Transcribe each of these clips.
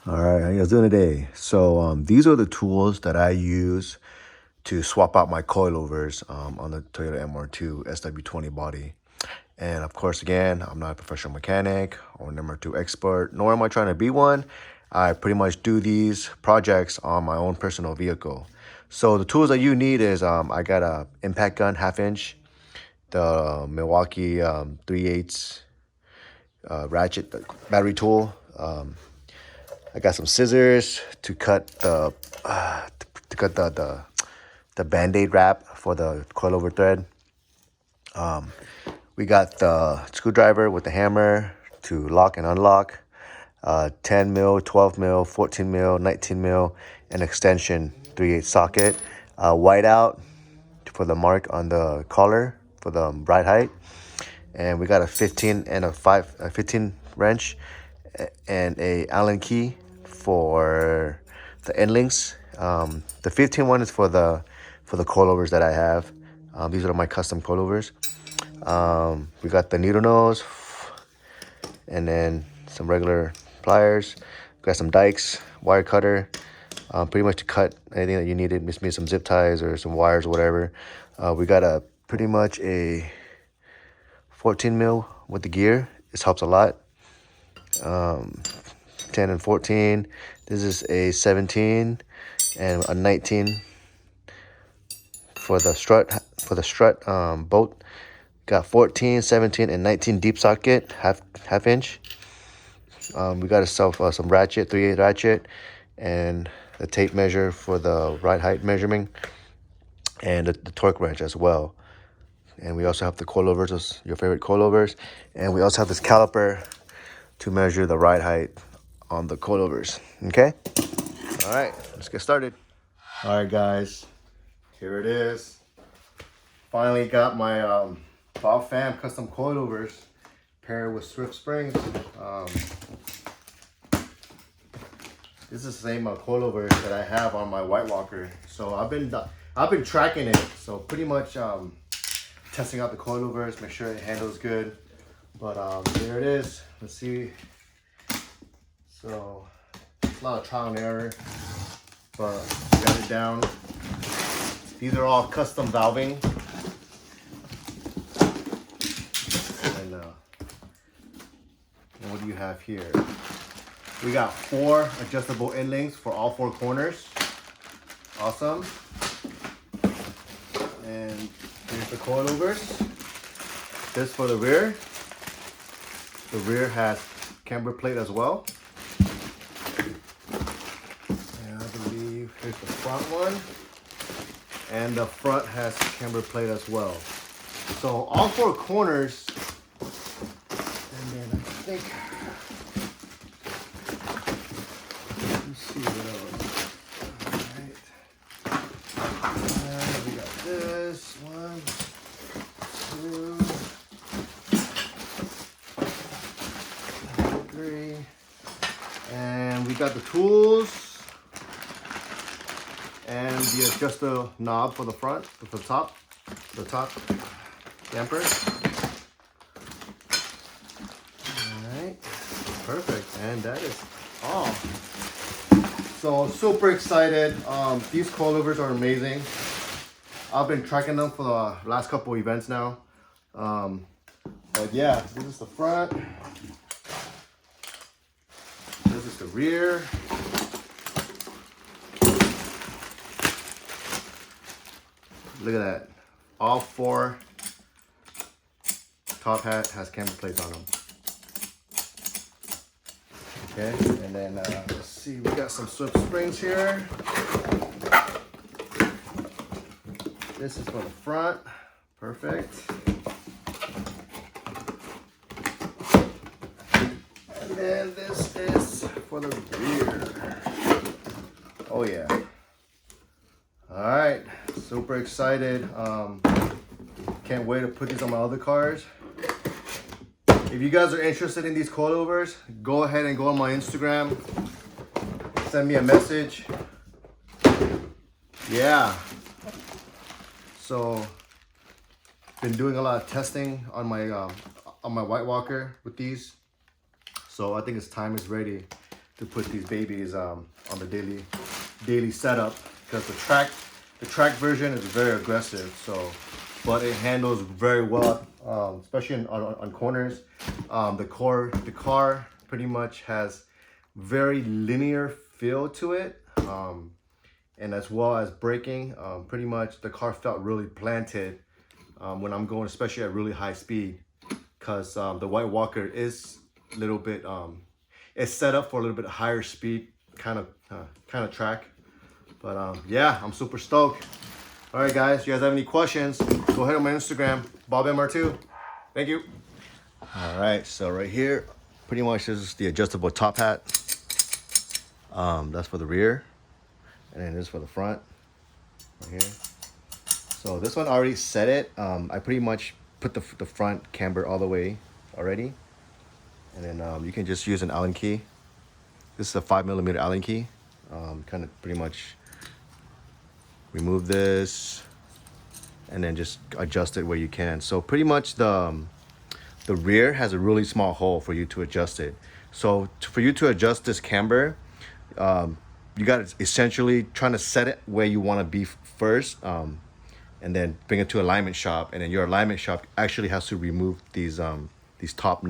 All right, how you guys doing today? So these are the tools that I use to swap out my coilovers on the Toyota Mr2 Sw20 body. And of course, again, I'm not a professional mechanic or an Mr2 expert, nor am I trying to be one. I pretty much do these projects on my own personal vehicle. So the tools that you need is I got a impact gun 1/2 inch, the Milwaukee 3/8 ratchet battery tool. I got some scissors to cut the Band-Aid wrap for the coilover thread. We got the screwdriver with the hammer to lock and unlock. 10 mil, 12 mil, 14 mil, 19 mil, and extension 3/8 socket. Whiteout for the mark on the collar for the ride height. And we got a 15 and a 15 wrench and a Allen key for the endlinks. The 15 one is for the coilovers that I have. These are my custom coilovers. We got the needle nose, and then some regular pliers. Got some dikes, wire cutter, pretty much to cut anything that you needed. Maybe some zip ties or some wires or whatever. We got a pretty much a 14 mil with the gear. This helps a lot. 10 and 14. This is a 17 and a 19 for the strut bolt. Got 14, 17, and 19 deep socket, half inch. We got ourselves some ratchet, 3/8 ratchet, and the tape measure for the ride height measurement, and the torque wrench as well. And we also have the coilovers, your favorite coilovers, and we also have this caliper to measure the ride height on the coilovers. Okay. All right, let's get started. All right, guys, here it is. Finally got my Pham custom coilovers paired with Swift springs. This is the same coilover that I have on my White Walker. So I've been tracking it. So pretty much testing out the coilovers, make sure it handles good. But there it is. Let's see. So it's a lot of trial and error, but got it down. These are all custom valving. And what do you have here? We got 4 adjustable end links for all 4 corners. Awesome. And here's the coilovers. This for the rear. The rear has camber plate as well. And I believe here's the front one. And the front has camber plate as well. So all 4 corners. And then I think, let's see what else. All right. We got this 1, 2, 3, and we got the tools and the adjuster knob for the front, for the top damper. Perfect, and that is all. So super excited. These coilovers are amazing. I've been tracking them for the last couple events now. But yeah, this is the front. This is the rear. Look at that. All 4 top hat has camber plates on them. Okay, and then let's see, we got some Swift springs here. This is for the front. Perfect. And then this is for the rear. Oh yeah. All right, super excited. Can't wait to put these on my other cars. If you guys are interested in these coilovers, go ahead and go on my Instagram. Send me a message. Yeah. So, been doing a lot of testing on my White Walker with these. So I think time is ready to put these babies on the daily setup, because the track version is very aggressive. So, but it handles very well, especially on corners. The car pretty much has very linear feel to it, and as well as braking, pretty much the car felt really planted when I'm going, especially at really high speed, because the White Walker is a little bit it's set up for a little bit higher speed kind of track. But yeah, I'm super stoked. All right, guys, if you guys have any questions, go ahead on my Instagram, BobMr2. Thank you. All right, so right here, pretty much this is the adjustable top hat. That's for the rear, and then this is for the front, right here. So this one I already set it. I pretty much put the front camber all the way already, and then you can just use an Allen key. This is a 5mm Allen key. Kind of pretty much remove this, and then just adjust it where you can. So pretty much the rear has a really small hole for you to adjust it. So for you to adjust this camber, you got to essentially trying to set it where you want to be first, and then bring it to alignment shop, and then your alignment shop actually has to remove these top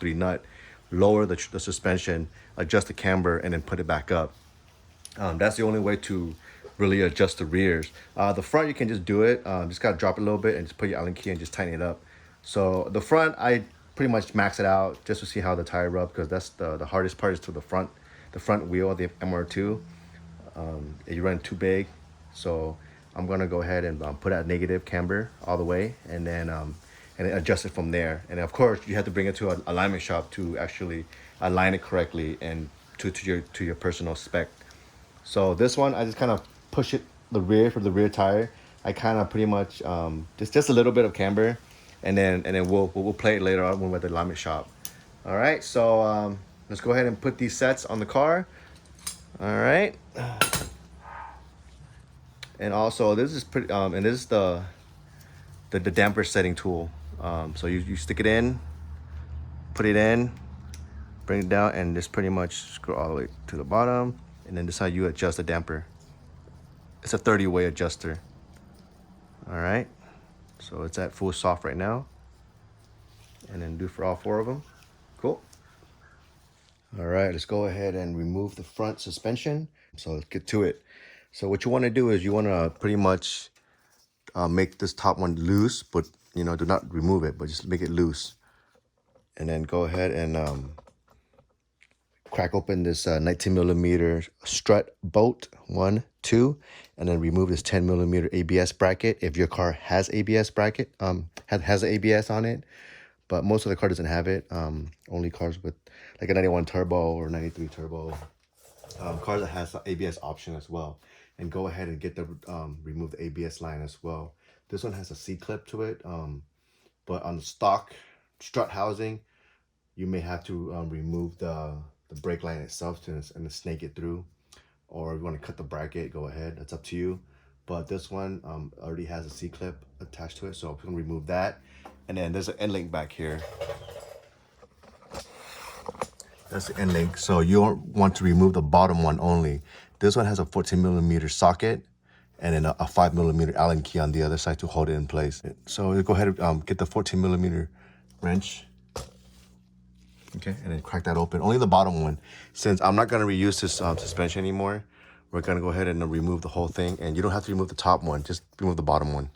3 nut, lower the suspension, adjust the camber, and then put it back up. That's the only way to really adjust the rears. The front, you can just do it. Just gotta drop it a little bit and just put your Allen key and just tighten it up. So the front, I pretty much max it out just to see how the tire rub, because that's the hardest part is to the front wheel of the MR2. You run too big, so I'm gonna go ahead and put out negative camber all the way, and then adjust it from there. And of course, you have to bring it to an alignment shop to actually align it correctly and to your personal spec. So this one, I just kind of push it the rear tire. I kind of pretty much just a little bit of camber, and then we'll play it later on when we're at the alignment shop. All right, so let's go ahead and put these sets on the car. All right, and also this is pretty and this is the damper setting tool. So you stick it in, put it in, bring it down, and just pretty much screw all the way to the bottom, and then this is how you adjust the damper. It's a 30-way adjuster. All right, so it's at full soft right now, and then do for all 4 of them. Cool. All right, let's go ahead and remove the front suspension. So let's get to it. So what you want to do is you want to pretty much make this top one loose, but do not remove it, but just make it loose. And then go ahead and crack open this 19mm strut bolt, 1, 2, and then remove this 10mm ABS bracket if your car has ABS bracket, has an ABS on it. But most of the car doesn't have it. Only cars with like a 91 turbo or 93 turbo, cars that has ABS option as well. And go ahead and get the remove the ABS line as well. This one has a C-clip to it, but on the stock strut housing, you may have to remove the brake line itself and snake it through. Or if you want to cut the bracket, go ahead. That's up to you. But this one already has a C-clip attached to it, so I'm going to remove that. And then there's an end link back here. That's the end link. So you want to remove the bottom one only. This one has a 14mm socket, and then a 5mm Allen key on the other side to hold it in place. So you go ahead and get the 14mm wrench. Okay, and then crack that open. Only the bottom one. Since I'm not gonna reuse this suspension anymore, we're gonna go ahead and remove the whole thing. And you don't have to remove the top one, just remove the bottom one.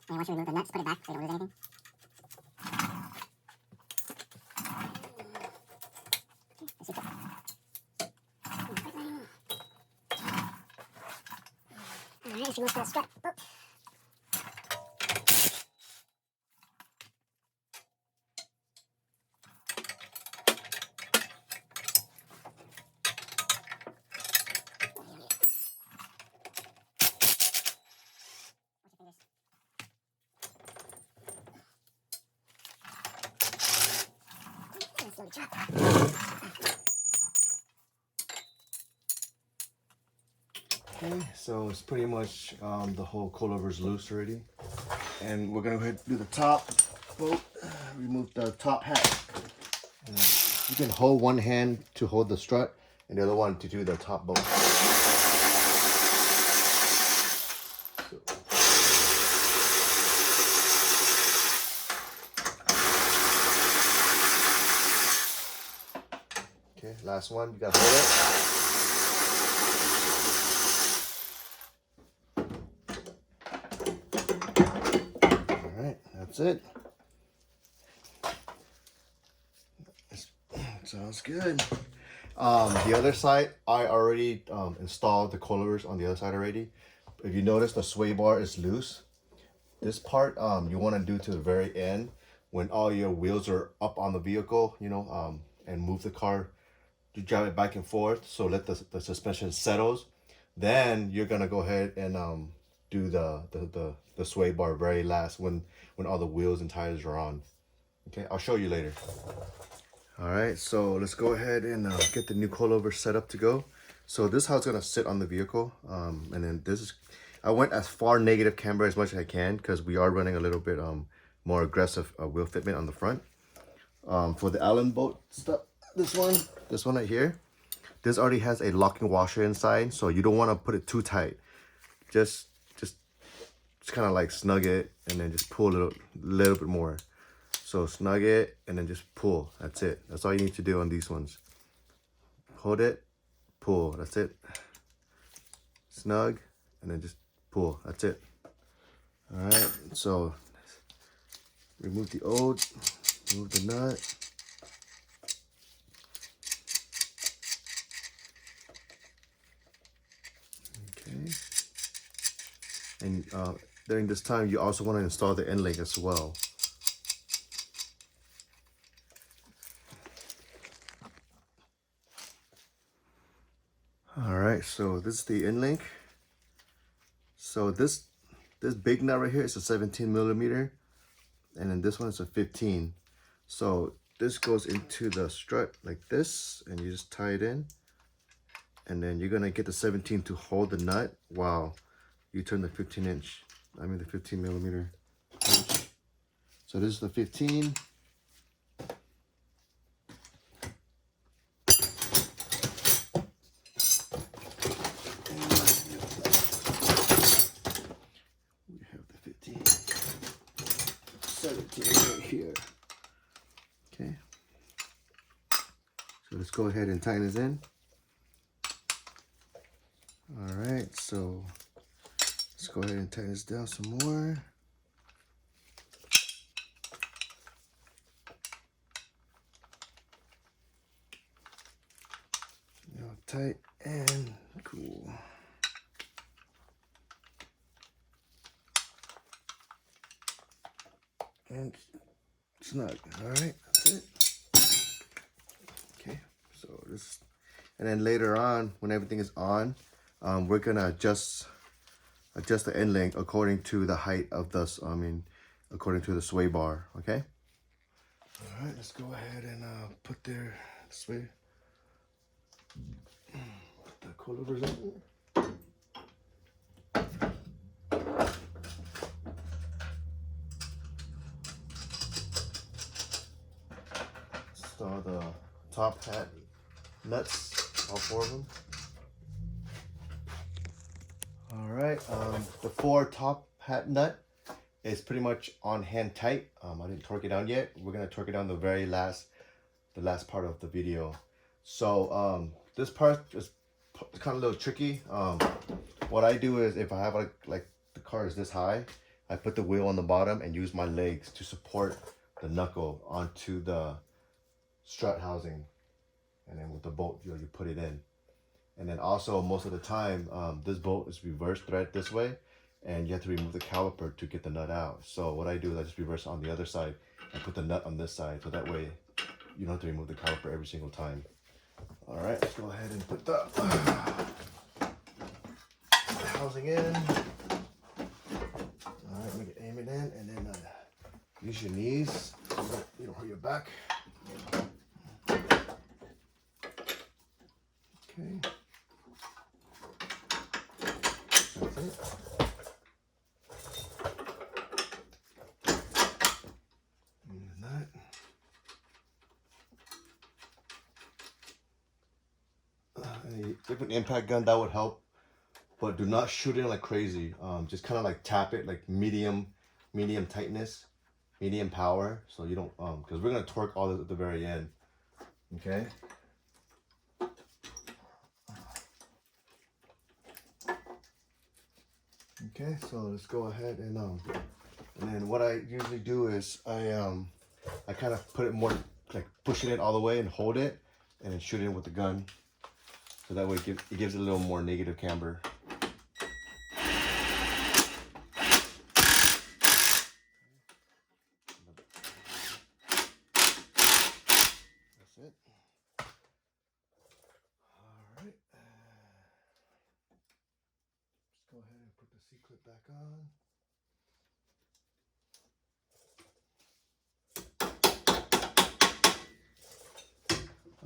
And once you remove the nuts, put it back so you don't lose anything. Alright, let's remove the strut. Boop. truck. Okay, so it's pretty much the whole coilover is loose already. And we're gonna go ahead and do the top bolt. Remove the top hat. And you can hold one hand to hold the strut and the other one to do the top bolt. Okay, last one, you gotta hold it. All right, that's it. Sounds good. The other side, I already installed the coilovers on the other side already. If you notice, the sway bar is loose. This part you want to do to the very end when all your wheels are up on the vehicle, you know, and move the car to drive it back and forth. So let the suspension settles. Then you're gonna go ahead and do the sway bar very last when all the wheels and tires are on. Okay, I'll show you later. All right, so let's go ahead and get the new coilover set up to go. So this is how it's gonna sit on the vehicle. And then this is, I went as far negative camber as much as I can because we are running a little bit more aggressive wheel fitment on the front. For the Allen bolt stuff, this one right here, this already has a locking washer inside, so you don't want to put it too tight. Just kind of like snug it and then just pull a little bit more. So snug it and then just pull. That's it. That's all you need to do on these ones. Hold it, pull. That's it. Snug and then just pull. That's it. All right. So remove the old. Remove the nut. Okay. And during this time, you also want to install the end link as well. All right, so this is the end link. So this big nut right here is a 17 millimeter, and then this one is a 15. So this goes into the strut like this, and you just tie it in, and then you're gonna get the 17 to hold the nut while you turn the 15 millimeter inch. So this is the 15. Right here. Okay. So let's go ahead and tighten this in. All right, so let's go ahead and tighten this down some more. Now tight and cool. And snug. All right, that's it. Okay, so this, and then later on, when everything is on, we're gonna adjust the end length according to the height of the, according to the sway bar. Okay. All right, let's go ahead and put the sway, put the coilovers in. Install the top hat nuts, all 4 of them. All right, the 4 top hat nut is pretty much on hand tight. I didn't torque it down yet. We're gonna torque it down the last part of the video. So this part is kind of a little tricky. What I do is, if I have like the car is this high, I put the wheel on the bottom and use my legs to support the knuckle onto the strut housing, and then with the bolt you put it in. And then also most of the time this bolt is reverse thread this way, and you have to remove the caliper to get the nut out. So what I do is I just reverse on the other side and put the nut on this side, so that way you don't have to remove the caliper every single time. All right, let's go ahead and put the housing in. All right, make it, aim it in, and then use your knees so you don't hurt your back. Any different impact gun that would help, but do not shoot it like crazy. Just kind of like tap it like medium tightness, medium power, so you don't because we're gonna torque all this at the very end. Okay. Okay, so let's go ahead and then what I usually do is I kind of put it more like pushing it all the way and hold it and then shoot it with the gun. So that way it gives it a little more negative camber. That's it. All right. Let's go ahead and put the C-clip back on.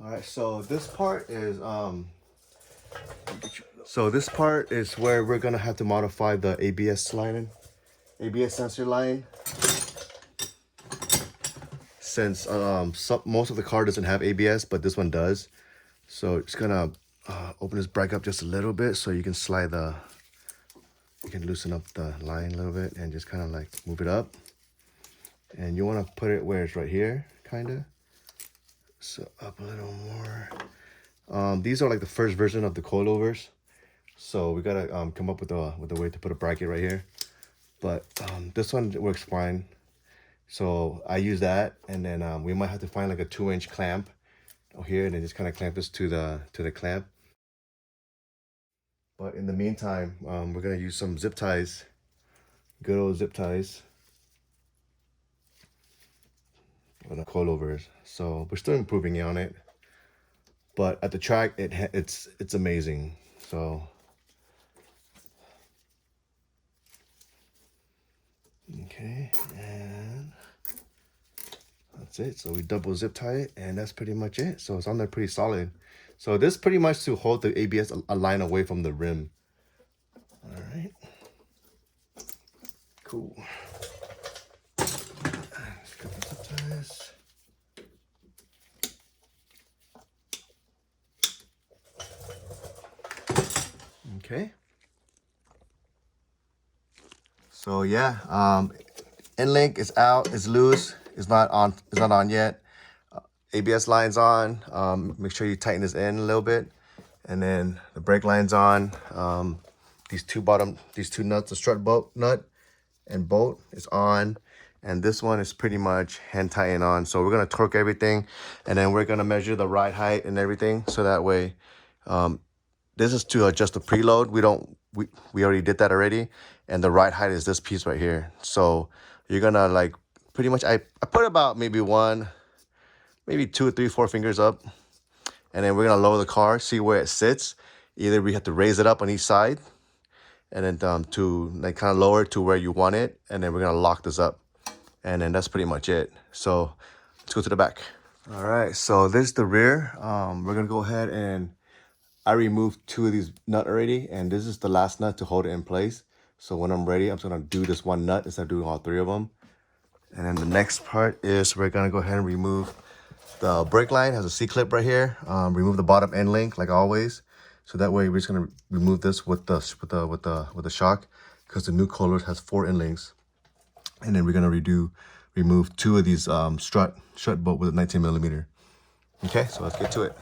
All right, so this part is where we're gonna have to modify the ABS ABS sensor line. Since most of the car doesn't have ABS, but this one does. So it's gonna open this brake up just a little bit so you can you can loosen up the line a little bit and just kind of like move it up. And you want to put it where it's right here, kind of. So up a little more. These are like the first version of the coilovers, so we gotta come up with a way to put a bracket right here. But this one works fine, so I use that. And then we might have to find like a 2-inch clamp here and then just kind of clamp this to the clamp. But in the meantime, we're gonna use some zip ties, good old zip ties. Coilovers. So we're still improving on it, but at the track it's amazing. So okay, and that's it. So we double zip tie it, and that's pretty much it. So it's on there pretty solid. So this pretty much to hold the ABS a line away from the rim. All right, cool. Let's cut the zip ties. Okay. So yeah, end link is out, it's loose, it's not on yet. ABS line's on. Make sure you tighten this in a little bit, and then the brake line's on. These two nuts, the strut bolt nut and bolt is on, and this one is pretty much hand tightened on. So we're gonna torque everything, and then we're gonna measure the ride height and everything, so that way this is to adjust the preload. We already did that already, and the ride height is this piece right here. So you're gonna like pretty much I put about maybe 2, 3, 4 fingers up, and then we're gonna lower the car, see where it sits. Either we have to raise it up on each side, and then to like kind of lower it to where you want it, and then we're gonna lock this up, and then that's pretty much it. So let's go to the back. All right, so this is the rear. We're gonna go ahead and I removed 2 of these nuts already, and this is the last nut to hold it in place. So when I'm ready, I'm just gonna do this one nut instead of doing all 3 of them. And then the next part is we're gonna go ahead and remove the brake line. Has a C-clip right here. Remove the bottom end link like always. So that way we're just gonna remove this with the shock, because the new Coilovers has 4 end links. And then we're gonna remove 2 of these strut bolt with a 19mm. Okay, so let's get to it.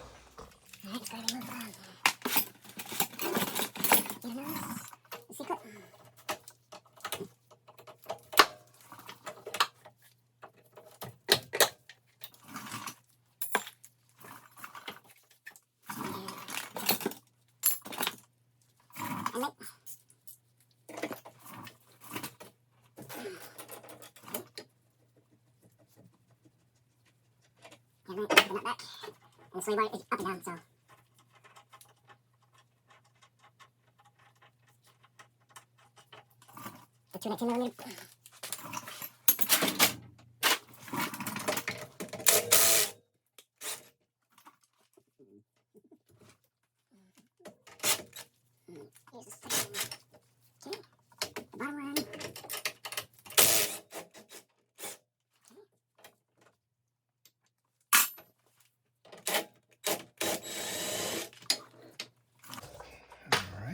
And then put the nut back. And the swaybar is up and down, so. The 2 19mm. Here's the second one.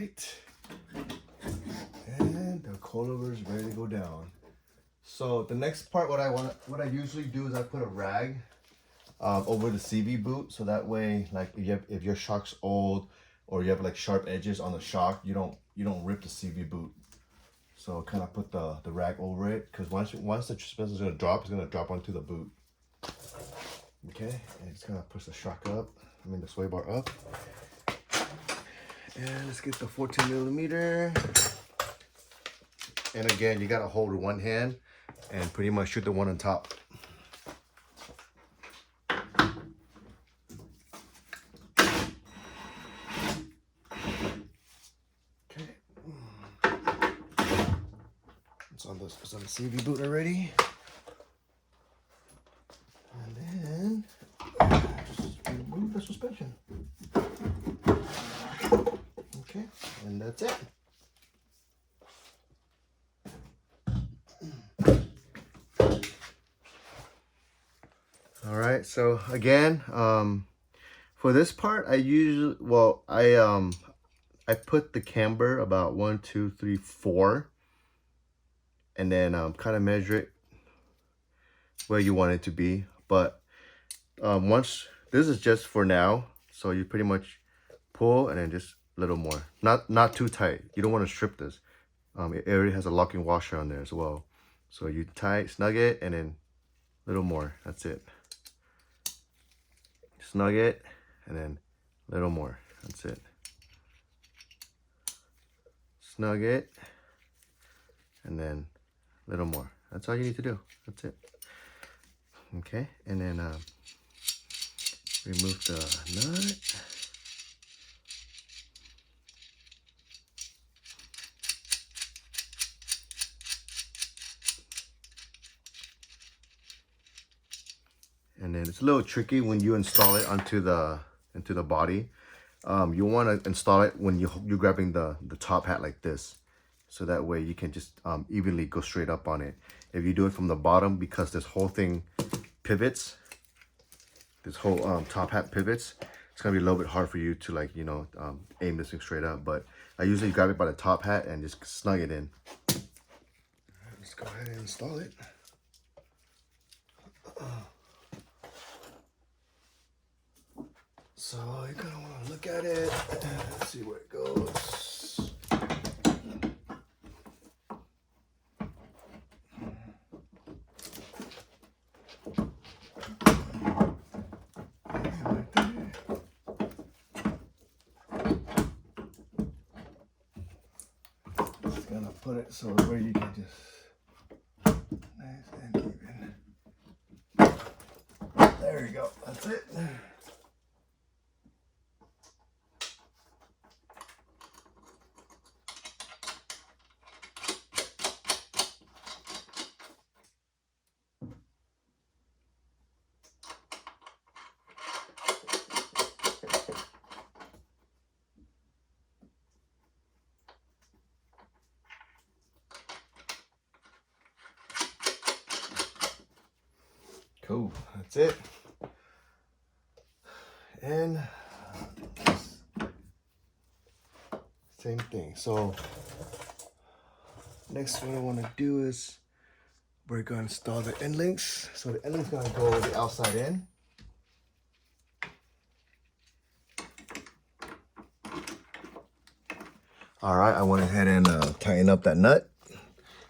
right. And the coilover is ready to go down. So the next part, what I usually do is I put a rag over the CV boot, so that way, like if your shock's old or you have like sharp edges on the shock, you don't rip the CV boot. So kind of put the rag over it, because once the suspension is gonna drop, it's gonna drop onto the boot. Okay, and it's gonna push the shock up. The sway bar up. And let's get the 14 millimeter. And again, you gotta hold with one hand and pretty much shoot the one on top. Okay. It's on the CV boot already. And then just remove the suspension. Okay, and that's it. All right, so again, for this part, I usually, I put the camber about 1, 2, 3, 4, and then kind of measure it where you want it to be. But once, this is just for now, so you pretty much pull and then just a little more, not too tight. You don't want to strip this. It already has a locking washer on there as well, so you snug it and then a little more. That's it. Snug it and then a little more. That's it. Snug it and then a little more. That's all you need to do. That's it. Okay, and then remove the nut. And then it's a little tricky when you install it into the body. You want to install it when you're grabbing the top hat like this, so that way you can just evenly go straight up on it. If you do it from the bottom, because this whole thing pivots, this whole top hat pivots, it's gonna be a little bit hard for you to aim this thing straight up. But I usually grab it by the top hat and just snug it in. All right, let's go ahead and install it. So you kind of want to look at it and see where it goes. Right there. Just gonna put it so where you can just nice and even. There you go. That's it. Cool, that's it. And same thing. So next what I want to do is we're going to install the end links. So the end link's going to go the outside in. All right, I went ahead and tighten up that nut.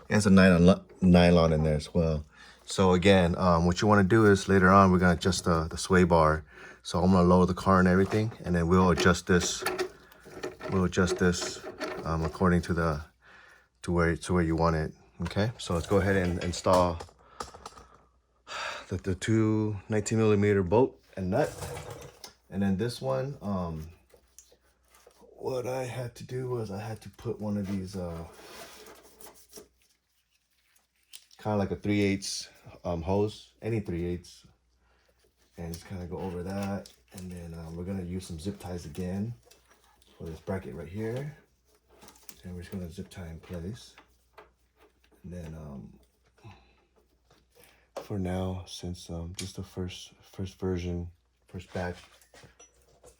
There's a nylon in there as well. So again, what you want to do is later on we're going to adjust the sway bar. So I'm going to lower the car and everything, and then we'll adjust this. We'll adjust this according to where you want it. Okay, so let's go ahead and install the two 19 millimeter bolt and nut. And then this one, what I had to do was I had to put one of these kind of like a 3/8 hose, any 3/8, and just kind of go over that. And then we're gonna use some zip ties again for this bracket right here, and we're just gonna zip tie in place. And then for now, since just the first batch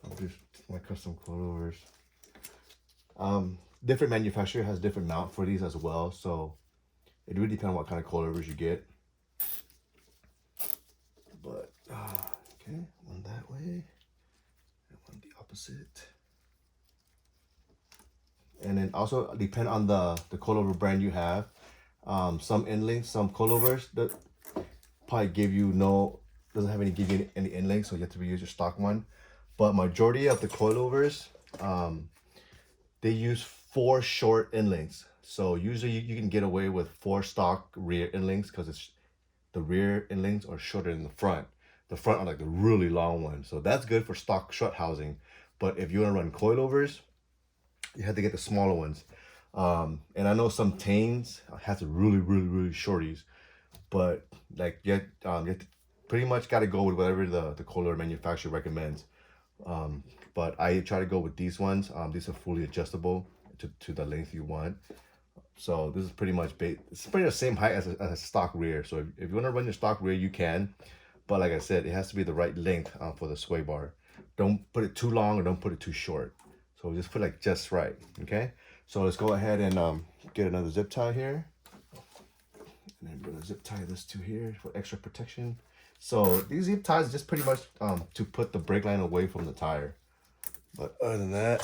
of just my custom coilovers, Different manufacturer has different mount for these as well, so it really depends on what kind of coilovers you get. But okay, one that way and one the opposite. And then also depend on the coilover brand you have. Some endlinks, some coilovers that probably give you doesn't give you any endlinks, so you have to reuse your stock one. But majority of the coilovers, they use 4 short endlinks. So usually you can get away with 4 stock rear endlinks because it's the rear endlinks are shorter than the front. The front are like the really long ones. So that's good for stock strut housing. But if you want to run coilovers, you have to get the smaller ones. And I know some Tanes has really shorties, but like you pretty much got to go with whatever the coilover manufacturer recommends. But I try to go with these ones. These are fully adjustable to the length you want. So this is pretty much it's pretty the same height as a stock rear. So if you want to run your stock rear, you can. But like I said, it has to be the right length for the sway bar. Don't put it too long or don't put it too short. So just put like just right, okay? So let's go ahead and get another zip tie here. And then we're gonna zip tie this to here for extra protection. So these zip ties just pretty much to put the brake line away from the tire. But other than that,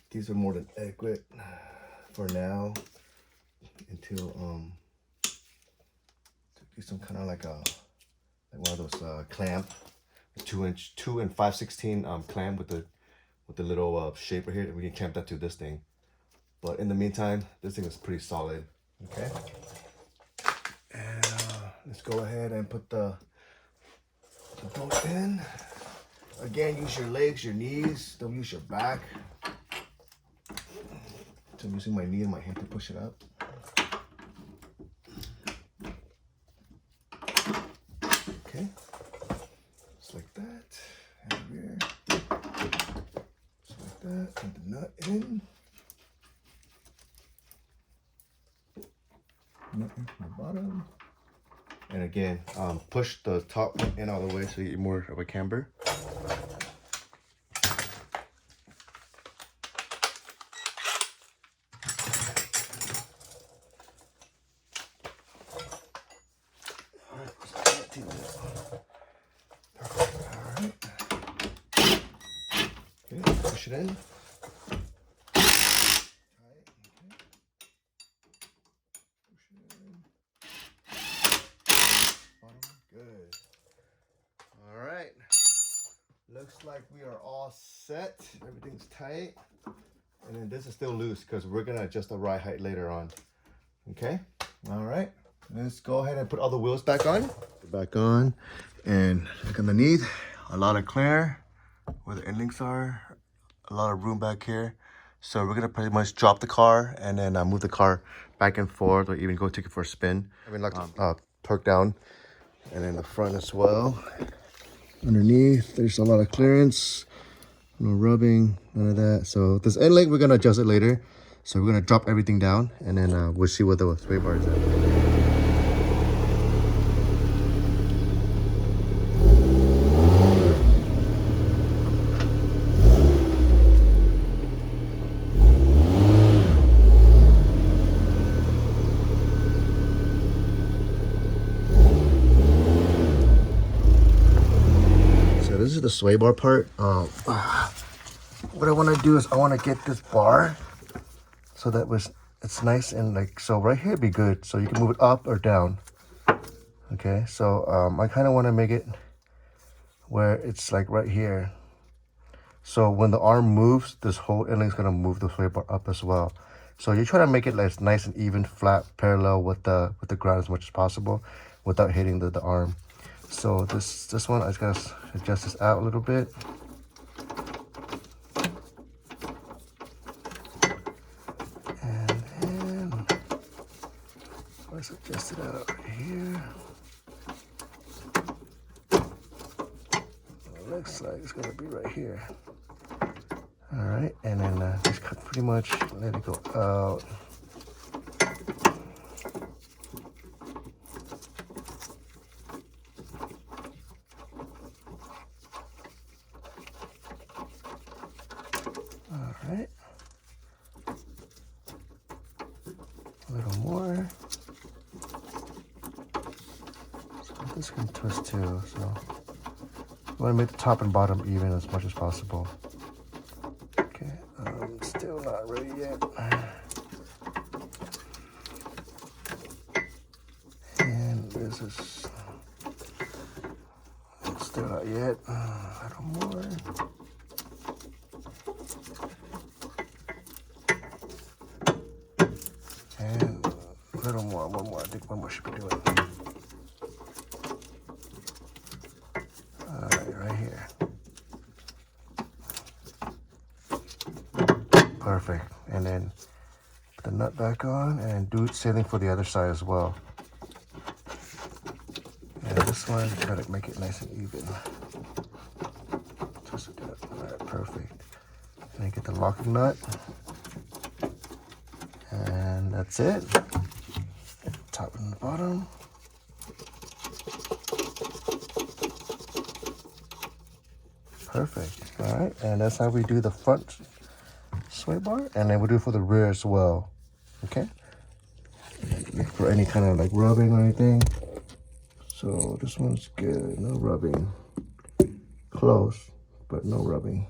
these are more than adequate for now until do some kind of like one of those clamp, 2 and 5/16 clamp with the little shaper here. We can clamp that to this thing. But in the meantime, this thing is pretty solid. Okay. And let's go ahead and put the bolt in. Again, use your legs, your knees. Don't use your back. So I'm using my knee and my hand to push it up. Okay. Just like that. And rear. Just like that. Put the nut in. Nut in from the bottom. And again, push the top in all the way so you get more of a camber. Push it in. Good. All right. Looks like we are all set. Everything's tight. And then this is still loose because we're gonna adjust the ride height later on. Okay. All right. Let's go ahead and put all the wheels back on. Back on, and look underneath. A lot of clear where the endlinks are. A lot of room back here. So we're gonna pretty much drop the car and then move the car back and forth, or even go take it for a spin. I mean, like torque down, and then the front as well. Underneath, there's a lot of clearance. No rubbing, none of that. So this end link, we're gonna adjust it later. So we're gonna drop everything down, and then we'll see what the sway bar is at. This is the sway bar part. What I want to do is I want to get this bar so that it's nice and like, so right here would be good. So you can move it up or down. Okay, so I kind of want to make it where it's like right here. So when the arm moves, this whole ending is going to move the sway bar up as well. So you try to make it like nice and even, flat, parallel with the ground as much as possible without hitting the arm. So this one, I just gotta adjust this out a little bit. And then let's adjust it out right here. It looks like it's gonna be right here. All right, and then just pretty much let it go out. this can twist too, so you want to make the top and bottom even as much as possible. Okay, still not ready yet. And this is still not yet. A little more. And a little more, one more. I think one more should be doing. Alright, right here. Perfect. And then put the nut back on and do the same thing for the other side as well. And this one, try to make it nice and even. Twist it up. Alright, perfect. And then get the locking nut. And that's it. Top and the bottom. Perfect. All right, and that's how we do the front sway bar, and then we'll do it for the rear as well. Okay. Look for any kind of like rubbing or anything. So this one's good. No rubbing. Close, but no rubbing.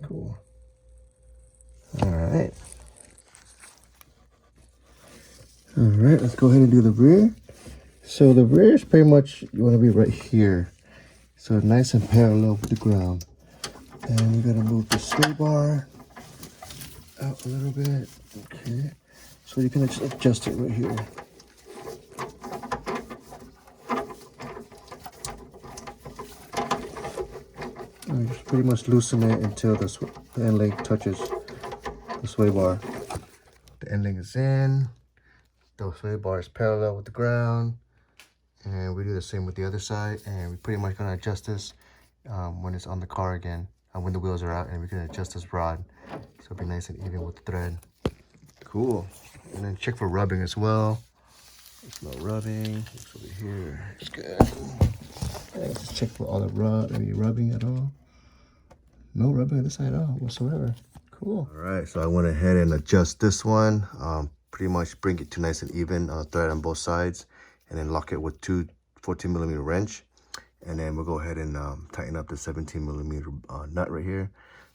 Cool. All right. All right, let's go ahead and do the rear. So the rear is pretty much, you want to be right here. So nice and parallel with the ground. And we're gonna move the sway bar out a little bit. Okay. So you can just adjust it right here. And just pretty much loosen it until the end link touches the sway bar. The end link is in. The sway bar is parallel with the ground. And we do the same with the other side, and we're pretty much gonna adjust this when it's on the car again, when the wheels are out, and we can adjust this rod so it'll be nice and even with the thread. Cool. And then check for rubbing as well. There's no rubbing. It's over here. It's good. And just check for all the any rubbing at all. No rubbing on this side at all whatsoever. Cool. All right, so I went ahead and adjust this one. Pretty much bring it to nice and even thread on both sides. And then lock it with two 14mm wrench, and then we'll go ahead and tighten up the 17mm nut right here,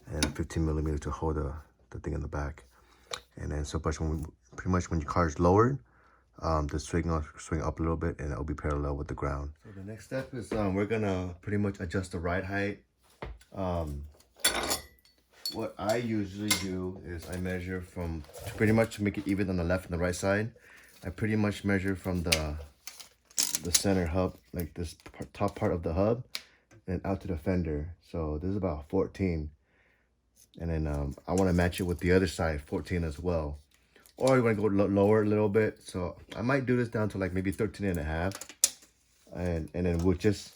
and 15mm to hold the thing in the back. And then so pretty much when your car is lowered, just swing up a little bit, and it'll be parallel with the ground. So the next step is we're gonna pretty much adjust the ride height. What I usually do is I measure from pretty much to make it even on the left and the right side. I pretty much measure from the center hub, like this top part of the hub, and out to the fender. So this is about 14, and then I want to match it with the other side, 14 as well. Or you want to go lower a little bit, so I might do this down to like maybe 13 and a half, and then we'll just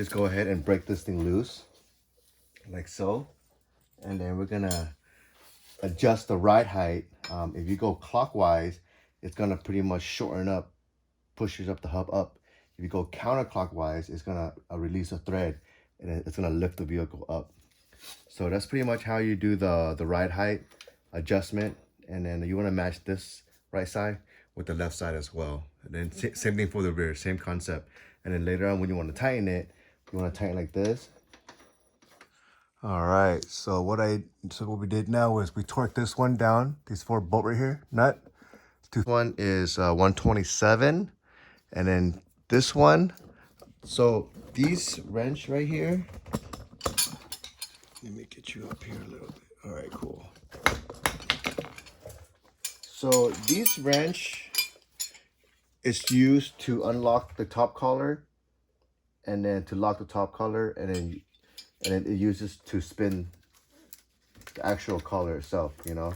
go ahead and break this thing loose like so, and then we're gonna adjust the ride height. If you go clockwise, it's gonna pretty much shorten up, pushes up the hub up. If you go counterclockwise, it's gonna release a thread, and it's gonna lift the vehicle up. So that's pretty much how you do the ride height adjustment. And then you want to match this right side with the left side as well. And then same thing for the rear, same concept. And then later on, when you want to tighten it, you want to tighten like this. All right, so what we did now is we torqued this one down, these 4 bolt right here, nut. This one is 127, and then this one, so these wrench right here, let me get you up here a little bit. All right, cool. So these wrench is used to unlock the top collar, and then to lock the top collar, and then it uses to spin the actual collar itself, you know.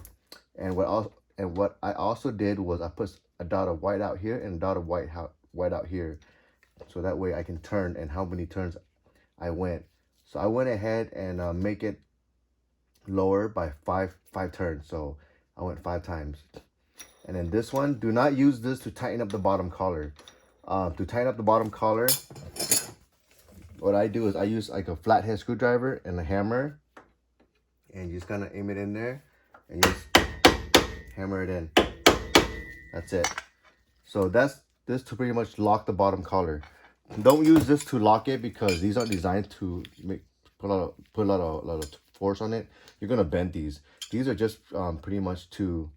And what I also did was I put a dot of white out here and a dot of white out here, so that way I can turn and how many turns I went. So I went ahead and make it lower by five turns. So I went 5 times. And then this one, do not use this to tighten up the bottom collar. To tighten up the bottom collar, what I do is I use like a flathead screwdriver and a hammer, and you just kind of aim it in there and you just hammer it in. That's it. So that's this to pretty much lock the bottom collar. Don't use this to lock it because these aren't designed to put a lot of force on it. You're gonna bend these. These are just pretty much to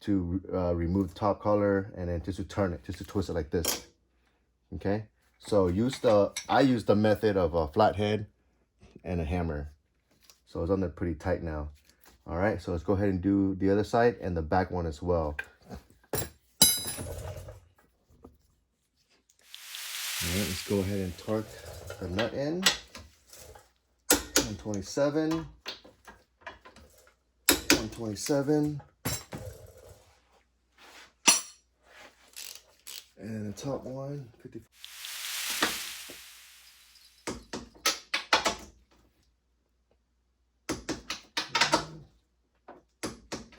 remove the top collar and then just to turn it, just to twist it like this. Okay, so I use the method of a flathead and a hammer. So it's on there pretty tight now. All right, so let's go ahead and do the other side and the back one as well. All right, let's go ahead and torque the nut in. 127, 127, and the top one, 50.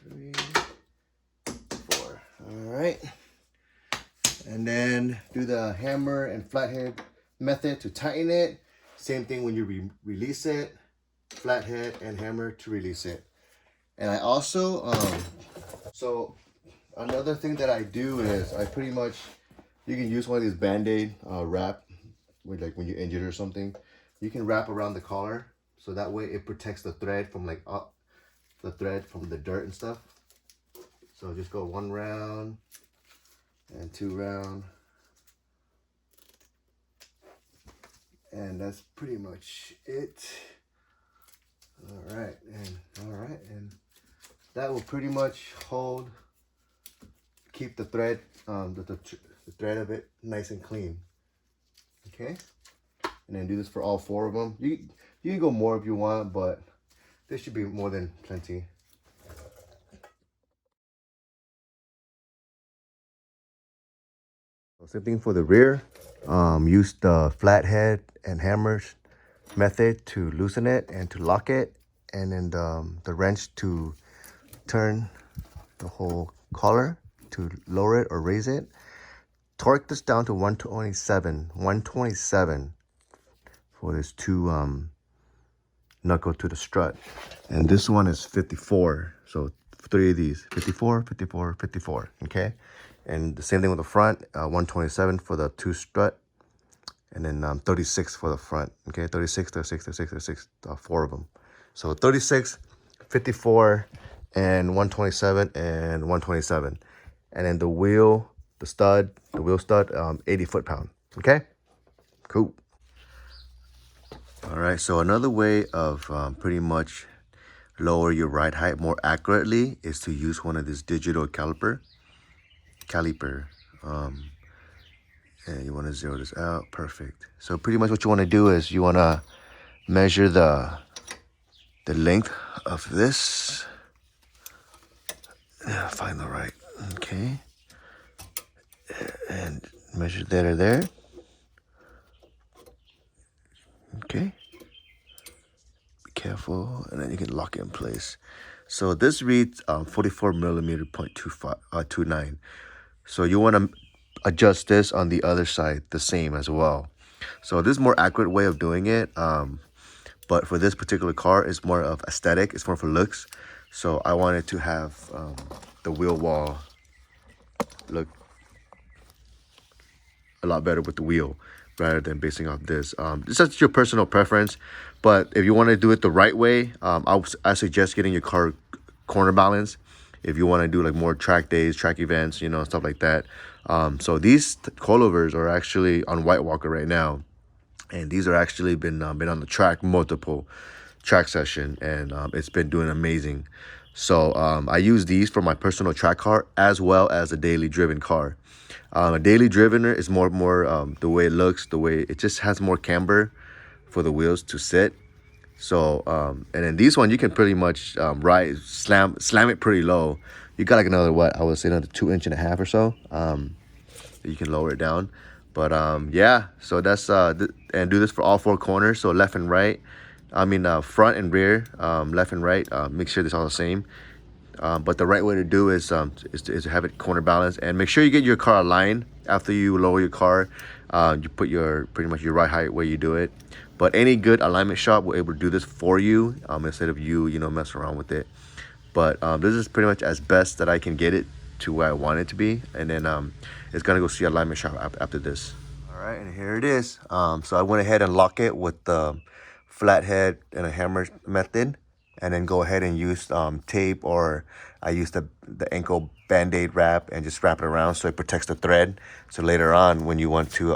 3, 4. All right. And then do the hammer and flathead method to tighten it. Same thing when you release it, flathead and hammer to release it. And I also, so another thing that I do is I pretty much, you can use one of these Band-Aid wrap, with like when you're injured or something. You can wrap around the collar, so that way it protects the thread from like the thread from the dirt and stuff. So just go 1 round and 2 round, and that's pretty much it. All right, and that will pretty much keep the thread, the thread of it nice and clean. Okay, and then do this for all 4 of them. You can go more if you want, but this should be more than plenty. Same thing for the rear. Use the flathead and hammers method to loosen it and to lock it, and then the wrench to turn the whole collar to lower it or raise it. Torque this down to 127 for this 2 knuckle to the strut, and this one is 54, so 3 of these, 54, 54, 54. Okay, and the same thing with the front, 127 for the 2 strut, and then 36 for the front. Okay, 36, 36, 36, 36, 4 of them. So 36, 54, and 127 and 127. And then the wheel stud, 80 foot-pound. Okay, cool. All right, so another way of pretty much lower your ride height more accurately is to use one of this digital caliper. And you want to zero this out. Perfect. So pretty much what you want to do is you want to measure the length of this. Find the right. Okay. And measure there to there. Okay. Be careful, and then you can lock it in place. So this reads 44 millimeter 0.29. So you want to adjust this on the other side the same as well. So this is more accurate way of doing it. But for this particular car, it's more of aesthetic. It's more for looks. So I wanted to have the wheel wall look a lot better with the wheel rather than basing off this. It's just your personal preference, but if you want to do it the right way, I suggest getting your car corner balance if you want to do like more track days, track events, you know, stuff like that. So these coilovers are actually on White Walker right now, and these are actually been on the track, multiple track session, and it's been doing amazing. So I use these for my personal track car as well as a daily driven car. A daily drivener is more the way it looks, the way it just has more camber for the wheels to sit. So and then these one you can pretty much slam it pretty low. You got like another, what I would say, another 2.5 inches or so. You can lower it down. But yeah, so that's and do this for all 4 corners, so left and right. I mean front and rear, left and right. Make sure it's all the same. But the right way to do is to have it corner balanced, and make sure you get your car aligned after you lower your car. You put pretty much your ride height where you do it. But any good alignment shop will able to do this for you, instead of you messing around with it. But this is pretty much as best that I can get it to where I want it to be. And then is gonna go see a alignment shop after this. All right, and here it is. So I went ahead and lock it with the flathead and a hammer method, and then go ahead and use tape, or I use the ankle band-aid wrap and just wrap it around so it protects the thread. So later on, when you want to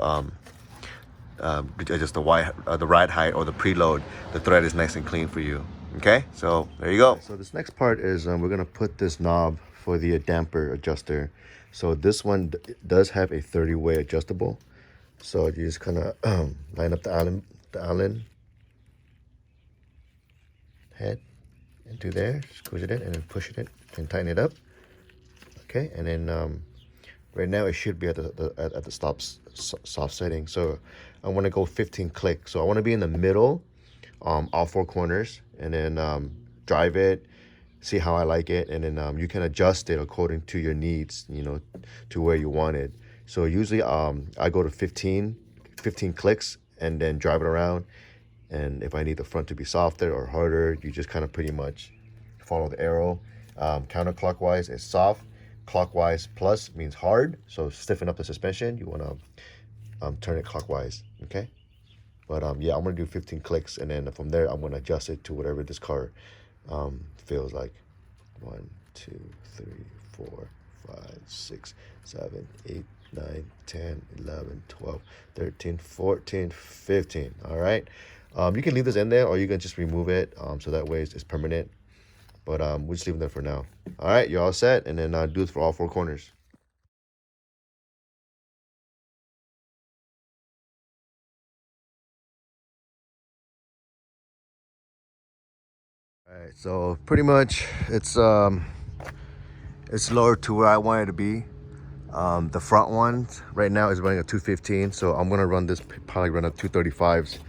adjust the ride height or the preload, the thread is nice and clean for you. Okay, so there you go. So this next part is we're gonna put this knob for the damper adjuster. So this one does have a 30-way adjustable. So you just kind of line up the Allen head into there, squeeze it in, and then push it in and tighten it up. Okay, and then right now it should be at the soft setting. So I want to go 15 click. So I want to be in the middle, all four corners, and then drive it, see how I like it, and then you can adjust it according to your needs, you know, to where you want it. So usually I go to 15 clicks and then drive it around. And if I need the front to be softer or harder, you just kind of pretty much follow the arrow. Counterclockwise is soft. Clockwise plus means hard. So stiffen up the suspension. You want to turn it clockwise, okay? But yeah, I'm going to do 15 clicks. And then from there, I'm going to adjust it to whatever this car feels like. 1, 2, 3, 4, 5, 6, 7, 8, 9, 10, 11, 12, 13, 14, 15. All right. You can leave this in there, or you can just remove it, so that way it's permanent. But we'll just leave it there for now. All right, you're all set, and then do it for all four corners. All right, so pretty much it's lower to where I want it to be. The front one right now is running a 215, so I'm gonna run this, probably run a 235s.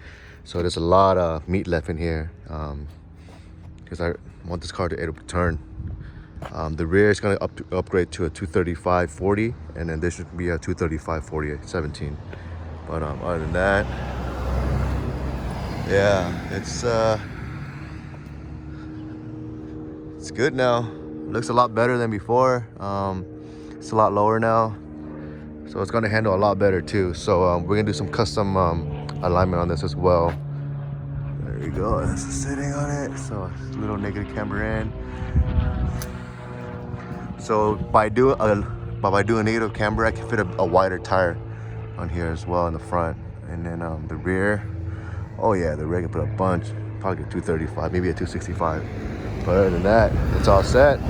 So there's a lot of meat left in here, because I want this car to be able to turn. The rear is gonna upgrade to a 235/40, and then this should be a 235/40/17. But other than that, yeah, it's good now. Looks a lot better than before. It's a lot lower now, so it's gonna handle a lot better too. So we're gonna do some custom alignment on this as well. There you go, that's the setting on it. So it's a little negative camber in. So by doing negative camber, I can fit a wider tire on here as well in the front. And then the rear, oh yeah, the rear can put a bunch, probably a 235, maybe a 265. But other than that, it's all set.